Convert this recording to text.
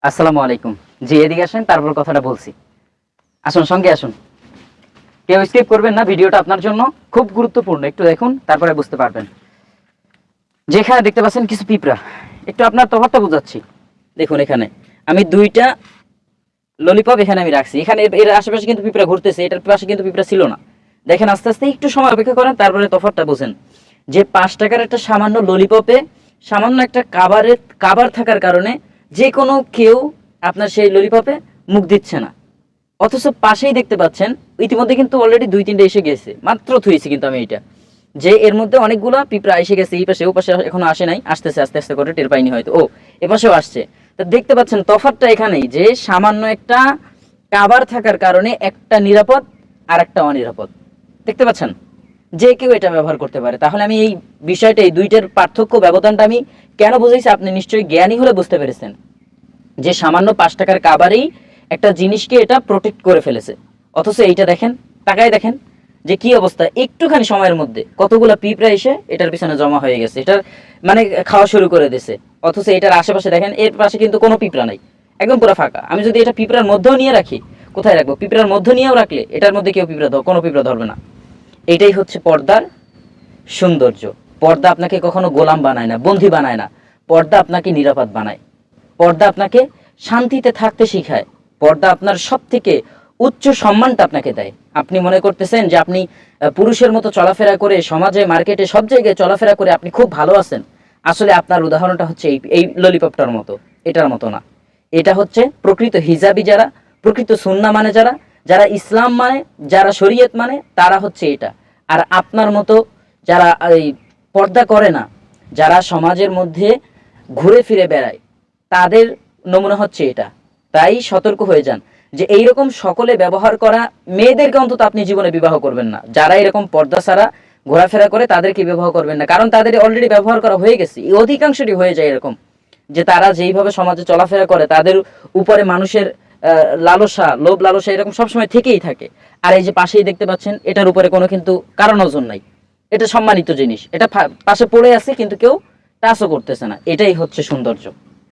আসসালামু আলাইকুম। জি, এদিকে আসেন, তারপর কথাটা বলছি। আসুন, সঙ্গে আসুন। কেউ স্কিপ করবেন না, ভিডিওটা আপনার জন্য খুব গুরুত্বপূর্ণ। একটু দেখুন, তারপরে বুঝতে পারবেন। যেখানে দেখতে পাচ্ছেন কিছু পিঁপড়া, একটু আপনার তফাৎটা বোঝাচ্ছি। দেখুন, এখানে আমি দুইটা ললিপপ এখানে আমি রাখছি। এখানে এর আশেপাশে কিন্তু পিঁপড়া ঘুরতেছে, এটার পাশে কিন্তু পিঁপড়া ছিল না। দেখেন, আস্তে আস্তে একটু সময় অপেক্ষা করেন, তারপরে তফাৎটা বোঝেন। যে 5 টাকার একটা সামান্য ললিপপে সামান্য একটা কাবার থাকার কারণে যে কোনো কেউ আপনার সেই ললিপপে মুখ দিচ্ছে না। অথচ পাশেই দেখতে পাচ্ছেন ইতিমধ্যে কিন্তু অলরেডি 2-3টে এসে গেছে, মাত্র থুইছি কিন্তু আমি এইটা, যে এর মধ্যে অনেকগুলা পিঁপড়া এসে গেছে। এই পাশে ও পাশে এখনো আসে নাই, আসতেছে আস্তে আস্তে করে, টের পাইনি হয়তো। ও, এ পাশেও আসছে। তা দেখতে পাচ্ছেন তফাৎটা এখানেই, যে সামান্য একটা কাভার থাকার কারণে একটা নিরাপদ আর একটা অনিরাপদ। দেখতে পাচ্ছেন, যে কেউ এটা ব্যবহার করতে পারে। তাহলে আমি এই বিষয়টা, এই দুইটার পার্থক্য, ব্যবধানটা আমি কেন বুঝাইছি, আপনি নিশ্চয়ই জ্ঞানী হলে বুঝতে পেরেছেন। যে সামান্য 5 টাকার কাবারেই একটা জিনিসকে এটা প্রোটেক্ট করে ফেলেছে। অথচ এইটা দেখেন, তাকায় দেখেন যে কি অবস্থা। একটুখানি সময়ের মধ্যে কতগুলা পিঁপড়া এসে এটার পিছনে জমা হয়ে গেছে, এটার মানে খাওয়া শুরু করে দিছে। অথচ এটার আশেপাশে দেখেন, এর পাশে কিন্তু কোনো পিঁপড়া নাই, একদম পুরো ফাঁকা। আমি যদি এটা পিঁপড়ার মধ্যেও নিয়ে রাখি, কোথায় রাখবো? পিঁপড়ার মধ্যে নিয়েও রাখলে এটার মধ্যে কেউ কোনো পিঁপড়া ধরবে না। এটাই হচ্ছে পর্দার সৌন্দর্য। পর্দা আপনাকে কখনো গোলাম বানায় না, বন্দী বানায় না। পর্দা আপনাকে নিরাপদ বানায়। পর্দা আপনাকে শান্তিতে থাকতে শিখায়। পর্দা আপনার সব থেকে উচ্চ সম্মানটা আপনাকে দেয়। আপনি মনে করতেছেন যে আপনি পুরুষের মতো চলাফেরা করে সমাজে, মার্কেটে, সব জায়গায় চলাফেরা করে আপনি খুব ভালো আছেন। আসলে আপনার উদাহরণটা হচ্ছে এই ললিপপটার মতো, এটার মতো না। এটা হচ্ছে প্রকৃত হিজাবি যারা, প্রকৃত সুন্নাহ মানে যারা, যারা ইসলাম মানে, যারা শরীয়ত মানে, তারা হচ্ছে এটা। আর আপনার মতো যারা এই পর্দা করে না, যারা সমাজের মধ্যে ঘুরে ফিরে বেড়ায়, তাদের নমুনা হচ্ছে এটা। তাই সতর্ক হয়ে যান যে এইরকম সকলে ব্যবহার করা মেয়েদেরকে অন্তত আপনি জীবনে বিবাহ করবেন না। যারা এরকম পর্দা ছাড়া ঘোরাফেরা করে তাদেরকে বিবাহ করবেন না, কারণ তাদের অলরেডি ব্যবহার করা হয়ে গেছে। অধিকাংশটি হয়ে যায় এরকম, যে তারা যেইভাবে সমাজে চলাফেরা করে তাদের উপরে মানুষের লালসা, লোভ লালসা এরকম সবসময় থেকেই থাকে। আর এই যে পাশেই দেখতে পাচ্ছেন, এটার উপরে কোনো কিন্তু কারণ ওজন নাই। এটা সম্মানিত জিনিস, এটা পাশে পড়ে আছে কিন্তু কেউ টাচও করতেছে না। এটাই হচ্ছে সৌন্দর্য।